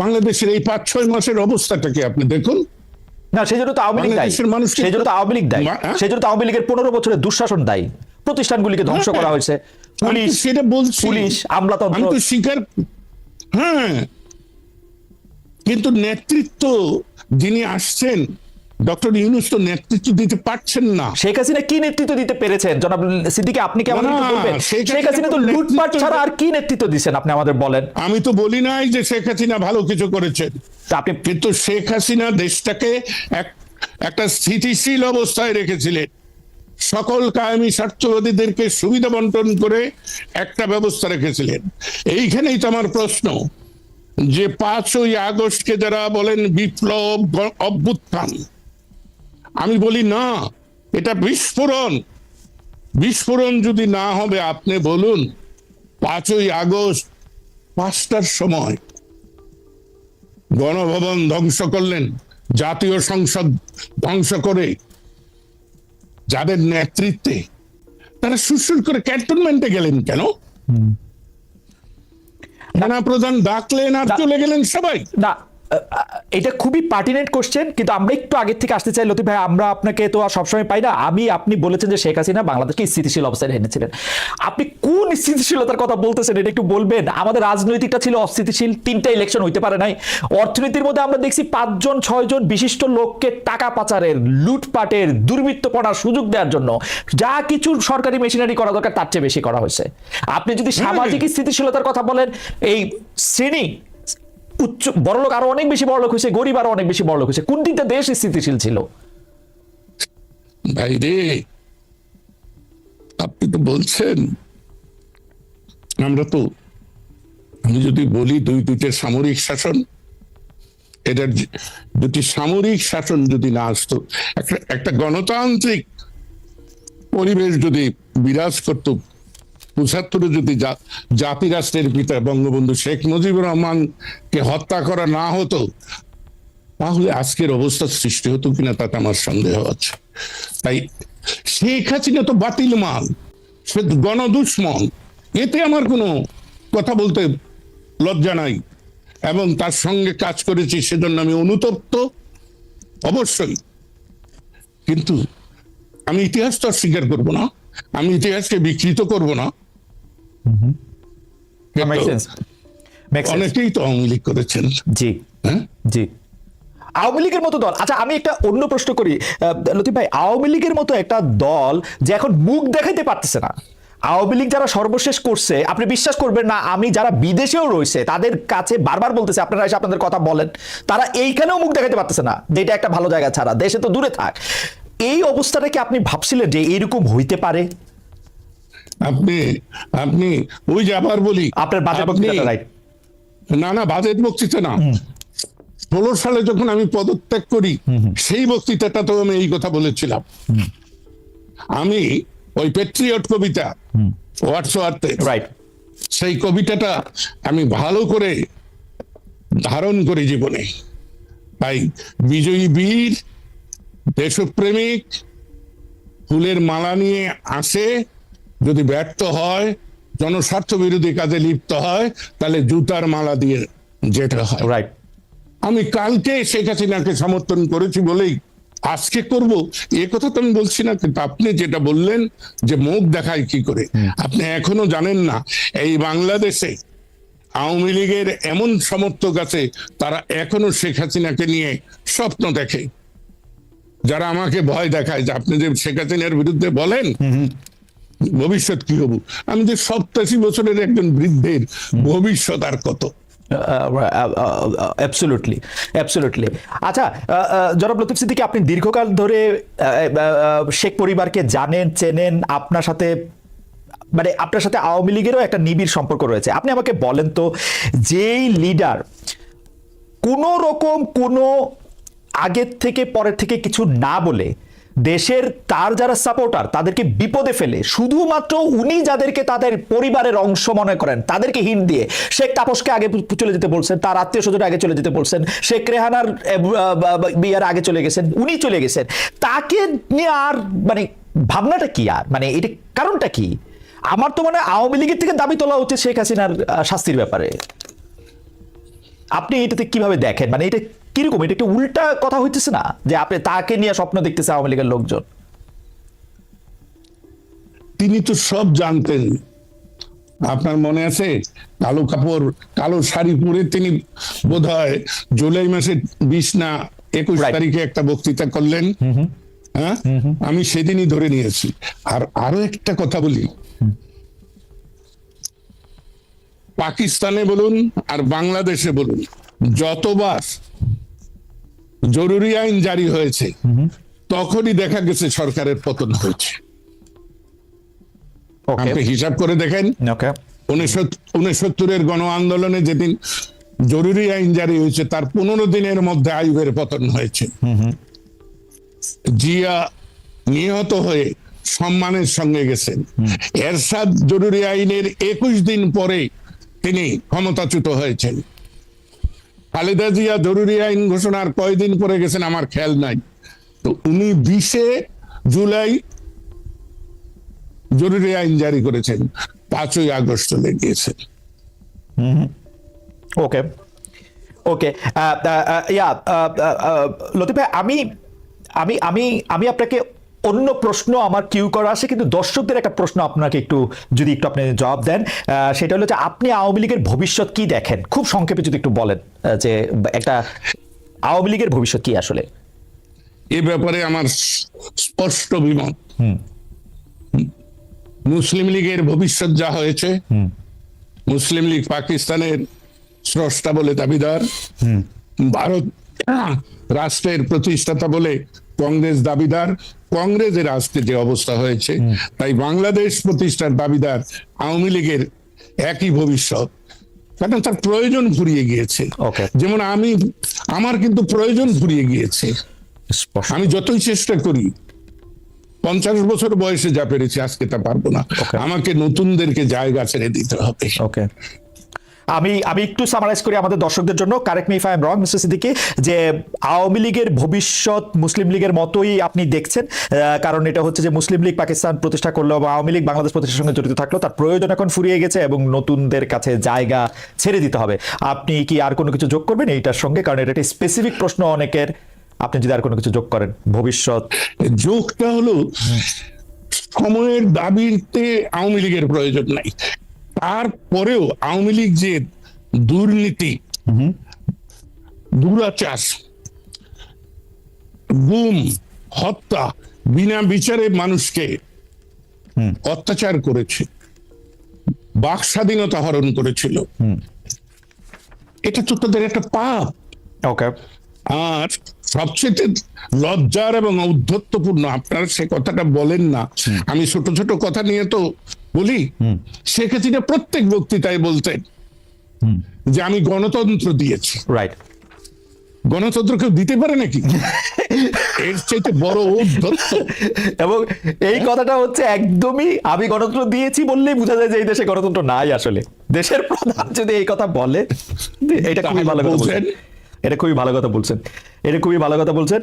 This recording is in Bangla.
বাংলাদেশের এই 5-6 মাসের অবস্থাটাকে আপনি দেখুন। না, সেই জন্য তো আওয়ামী লীগ দায়ী, সেই জন্য তো আওয়ামী লীগ দায়ী, সেই জন্য তো আওয়ামী লীগের 15 বছরের দুঃশাসন দায়ী। প্রতিষ্ঠানগুলিকে ধ্বংস করা হয়েছে, পুলিশ, সেটা বলছি, পুলিশ, আমলাতন্ত্র। আমি তো স্বীকার, হ্যাঁ, কিন্তু নেতৃত্ব যিনি আসছেন ডক্টর ইউনূস তো নেতৃত্ব দিতে পারছেন না। শেখ হাসিনা কি নেতৃত্ব দিতে পেরেছেন জনাব সিদ্দিকী? আপনি কি আমাদের বলবেন শেখ হাসিনা তো লুটপাট ছাড়া আর কি নেতৃত্ব দিয়েছেন? আপনি আমাদের বলেন। আমি তো বলি নাই যে শেখ হাসিনা ভালো কিছু করেছেন, আপনি কিন্তু শেখ হাসিনা দেশটাকে একটা স্থিতিশীল অবস্থায় রেখেছিলেন, সকল কায়েমি স্বার্থবাদীদেরকে সুবিধা বন্টন করে একটা ব্যবস্থা রেখেছিলেন। এইখানেই তো আমার প্রশ্ন, যে 5ই আগস্টকে যারা বলেন বিপ্লব অভ্যুত্থান, আমি বলি না, এটা বিস্ফোরণ। বিস্ফোরণ যদি না হবে, আপনি বলুন 5ই আগস্ট 5টার সময় গণভবন ধ্বংস করলেন, জাতীয় সংসদ ধ্বংস করে যাদের নেতৃত্বে তারা সুরসুর করে ক্যান্টনমেন্টে গেলেন কেন? সেনা প্রধান ডাকলেন আর চলে গেলেন সবাই। না, এটা খুবই পার্টিনেন্ট কোশ্চেন, কিন্তু আমরা একটু আগের থেকে আসতে চাই লতিফ ভাই। আমরা আপনাকে তো আর সবসময় পাই না। আপনি বলেছেন যে শেখ হাসিনা বাংলাদেশকে স্থিতিশীল অবস্থায় এনেছিলেন। আপনি কোন স্থিতিশীলতার কথা বলতেছেন এটা একটু বলবেন? আমাদের রাজনৈতিকটা ছিল অস্থিতিশীল, 3টা ইলেকশন হইতে পারে নাই। অর্থনীতির মধ্যে আমরা দেখছি 5-6 জন বিশিষ্ট লোককে টাকা পাচারের, লুটপাটের, দুর্বৃত্তপনার সুযোগ দেওয়ার জন্য যা কিছু সরকারি মেশিনারি করা দরকার তার চেয়ে বেশি করা হয়েছে। আপনি যদি সামাজিক স্থিতিশীলতার কথা বলেন, এই শ্রেণী উচ্চ বড়লোক আরো অনেক বেশি বড়লোক হয়েছে, গরিব আরো অনেক বেশি বড়লোক হয়েছে। কোন দিকটা দেশ স্থিতিশীল ছিল? ভাই রে, আপনি তো বলছেন, আমরা তো, আমি যদি বলি দুইটা সামরিক শাসন, এটার দুটি সামরিক শাসন যদি না আসতো, একটা গণতান্ত্রিক পরিবেশ যদি বিরাজ করত, 75-এ যদি জাতি রাষ্ট্রের পিতা বঙ্গবন্ধু শেখ মুজিবুর রহমানকে হত্যা করা না হতো, তাহলে আজকের অবস্থা সৃষ্টি হতো কিনা তাতে আমার সন্দেহ আছে। তাই শেখ হাসিনা তো বাতিল মাল, সে গণদুশ্মন, এতে আমার কোনো কথা বলতে লজ্জা নাই, এবং তার সঙ্গে কাজ করেছি সেজন্য আমি অনুতপ্ত অবশ্যই। কিন্তু আমি ইতিহাস তো অস্বীকার করবো না, আমি ইতিহাসকে বিকৃত করব না। অনেকেই তো আওয়ামী লীগ করেছেন। জি, হ্যাঁ, জি, আওয়ামী লীগের মতো দল। আচ্ছা, আমি একটা অন্য প্রশ্ন করি লতিফ ভাই। আওয়ামী লীগের মতো একটা দল যে এখন মুখ দেখাইতে পারতেছে না, আওয়ামী লীগ যারা সর্বশেষ করছে, আপনি বিশ্বাস করবেন না, আমি যারা বিদেশেও রয়েছে তাদের কাছে বারবার বলতেছে আপনারা এসে আপনাদের কথা বলেন, তারা এইখানেও মুখ দেখাইতে পারতেছে না, যে এটা একটা ভালো জায়গা ছাড়া দেশে তো দূরে থাক। এই অবস্থাটা কি আপনি ভাবছিলেন যে এরকম হইতে পারে? আপনি ওই যে আবার বলি, আপনার বাজেট বক্তৃতা, রাইট? না, বাজেট বক্তৃতা না, 16 সালে যখন আমি পদত্যাগ করি সেই বক্তৃতাটা তো আমি এই কথা বলেছিলাম। আমি ওই প্যাট্রিয়ট কবিতা হোয়াটসঅ্যাপে, রাইট, সেই কবিতাটা আমি ভালো করে ধারণ করি জীবনে। তাই বিজয়ী বীর দেশপ্রেমিক ফুলের মালা নিয়ে আসে, যদি ব্যর্থ হয়, জনস্বার্থ বিরোধী কাজে লিপ্ত হয়, তাহলে জুতার মালা দিয়ে যেতে হয়, রাইট। আমি কালকে শেখ হাসিনাকে সমর্থন করেছি বলেই আজকে করব এ কথা তো আমি বলছি না, কিন্তু আপনি যেটা বললেন যে মুখ দেখায় কি করে, আপনি এখনো জানেন না এই বাংলাদেশে আওয়ামী লীগের এমন সমর্থক আছে তারা এখনো শেখ হাসিনাকে নিয়ে স্বপ্ন দেখে, যারা আমাকে ভয় দেখায় যে আপনি যে শেখ হাসিনার বিরুদ্ধে বলেন ভবিষ্যৎ কি হবো। আমি যে 87 বছরের একজন বৃদ্ধের ভবিষ্যৎ আর কত। Absolutely, absolutely. আচ্ছা, জনাব লতিফ সিদ্দিকী, আপনি দীর্ঘকাল ধরে শেখ পরিবারকে জানেন, চেনেন, আপনার সাথে আওয়ামী লীগেরও একটা নিবিড় সম্পর্ক রয়েছে। আপনি আমাকে বলেন তো, যেই লিডার কোনো রকম কোনো আগের থেকে পরের থেকে কিছু না বলে দেশের তার যারা সাপোর্টার তাদেরকে বিপদে ফেলে, শুধুমাত্র উনি যাদেরকে তাদের পরিবারের অংশ মনে করেন তাদেরকে হিন্ট দিয়ে, শেখ তাপসকে আগে চলে যেতে বলছেন, তার আত্মীয় স্বজন আগে চলে যেতে বলছেন, শেখ রেহানার বিয়ার আগে চলে গেছেন, উনি চলে গেছেন, তাকে নিয়ে আর মানে ভাবনাটা কি, আর মানে এটা কারণটা কি? আমার তো মনে হয় আওয়ামী লীগের থেকে দাবি তোলা উচিত শেখ হাসিনার শাস্তির ব্যাপারে। আপনি এটাতে কিভাবে দেখেন? মানে এটা কিরকম? এটা একটা উল্টা কথা হইতেছে না যে আপনি তাকে নিয়ে স্বপ্ন দেখতেছে আওয়ামী লীগের লোকজন? তিনি তো সব জানতেন। আপনার মনে আছে, কালো কাপড়, কালো শাড়ি পরে তিনি বোধহয় জুলাই মাসের 20 না 21 Right. তারিখে একটা বক্তৃতা করলেন। হ্যাঁ, আমি সেদিনই ধরে নিয়েছি। আর আরো একটা কথা বলি, পাকিস্তানে বলুন আর বাংলাদেশে বলুন, যতবার জরুরি আইন জারি হয়েছে তখনই দেখা গেছে সরকারের পতন হয়েছে। ওকে, আপনি হিসাব করে দেখেন, ওকে, 1969-এর গণ আন্দোলনে যেদিন জরুরি আইন জারি হয়েছে তার 15 দিনের মধ্যে আইয়ুবের পতন হয়েছে। জিয়া নিহত হয়ে সম্মানের সঙ্গে গেছেন। এরশাদ জরুরি আইনের 21 দিন পরে তিনি ক্ষমতাচ্যুত হয়েছেন। খালেদা জিয়া জরুরি আইন ঘোষণার কয়দিন পরে গেছেন আমার খেয়াল নাই। তো উনি 20 জুলাই জরুরি আইন জারি করেছেন, 5ই আগস্ট চলে গিয়েছেন। ওকে, ওকে। লতিফ ভাই, আমি আমি আমি আমি আপনাকে অন্য প্রশ্ন আমার কিউ করা আছে, কিন্তু দর্শকদের একটা প্রশ্ন আপনাকে যদি একটু আপনি জবাব দেন, সেটা হলো যে আপনি আওয়ামী লীগের ভবিষ্যৎ কি দেখেন? খুব সংক্ষেপে যদি একটু বলেন যে একটা আওয়ামী লীগের ভবিষ্যৎ কি আসলে? এ ব্যাপারে আমার স্পষ্ট বিমত। মুসলিম লীগের ভবিষ্যৎ যা হয়েছে, মুসলিম লীগ পাকিস্তানের স্রষ্টা বলে দাবিদার, ভারত রাষ্ট্রের প্রতিষ্ঠাতা বলে কংগ্রেস দাবিদার, কংগ্রেসের আজকে যে অবস্থা হয়েছে, তাই বাংলাদেশ প্রতিষ্ঠার দাবিদার আওয়ামী লীগের একই ভবিষ্যৎ। কারণ তার প্রয়োজন ফুরিয়ে গিয়েছে। Okay. যেমন আমার কিন্তু প্রয়োজন ফুরিয়ে গিয়েছে। আমি যতই চেষ্টা করি, 50 বছর বয়সে যা পেরেছি আজকে তা পারবো না। Okay. আমাকে নতুনদেরকে জায়গা ছেড়ে দিতে হবে। ওকে, আমি একটু সামারাইজ করি আমাদের দর্শকদের জন্য, correct me if I am wrong mister Siddiqui, যে আওয়ামী লীগের ভবিষ্যৎ মুসলিম লীগের মতোই আপনি দেখছেন, কারণ এটা হচ্ছে যে মুসলিম লীগ পাকিস্তান প্রতিষ্ঠা করলো বা আওয়ামী লীগ বাংলাদেশ প্রতিষ্ঠার সঙ্গে জড়িত থাকলো, তার প্রয়োজন এখন ফুরিয়ে গেছে এবং নতুনদের কাছে জায়গা ছেড়ে দিতে হবে। আপনি কি আর কোনো কিছু যোগ করবেন এইটার সঙ্গে? কারণ এটা একটা স্পেসিফিক প্রশ্ন অনেকের, আপনি যদি আর কোনো কিছু যোগ করেন ভবিষ্যৎ। যোগটা হলো, সময়ের দাবিতে আওয়ামী লীগের প্রয়োজন নাই। তারপরেও আওয়ামী লীগ যে দুর্নীতি, দুরাচার, গুম, হত্যা, বিনা বিচারে মানুষকে অত্যাচার করেছে, বাক স্বাধীনতা হরণ করেছিল, এটা তো তাদের একটা পাপ। ওকে, আর সবচেয়ে লজ্জার এবং ঔদ্ধত্যপূর্ণ, আপনারা সে কথাটা বলেন না, আমি ছোট ছোট কথা নিয়ে তো বলি। শেখ হাসিনা প্রত্যেক বক্তৃতায় বলতেন যে আমি গণতন্ত্র দিয়েছি। রাইট। গণতন্ত্র কেউ দিতে পারে নাকি? এর চাইতে বড় ঔদ্ধত্য। এবং এই কথাটা হচ্ছে একদমই, আমি গণতন্ত্র দিয়েছি বললেই বোঝা যায় যে এই দেশে গণতন্ত্র নাই আসলে। দেশের প্রধান যদি এই কথা বলে, এটা খুবই ভালো কথা বলছেন। এটা খুবই ভালো কথা বলছেন।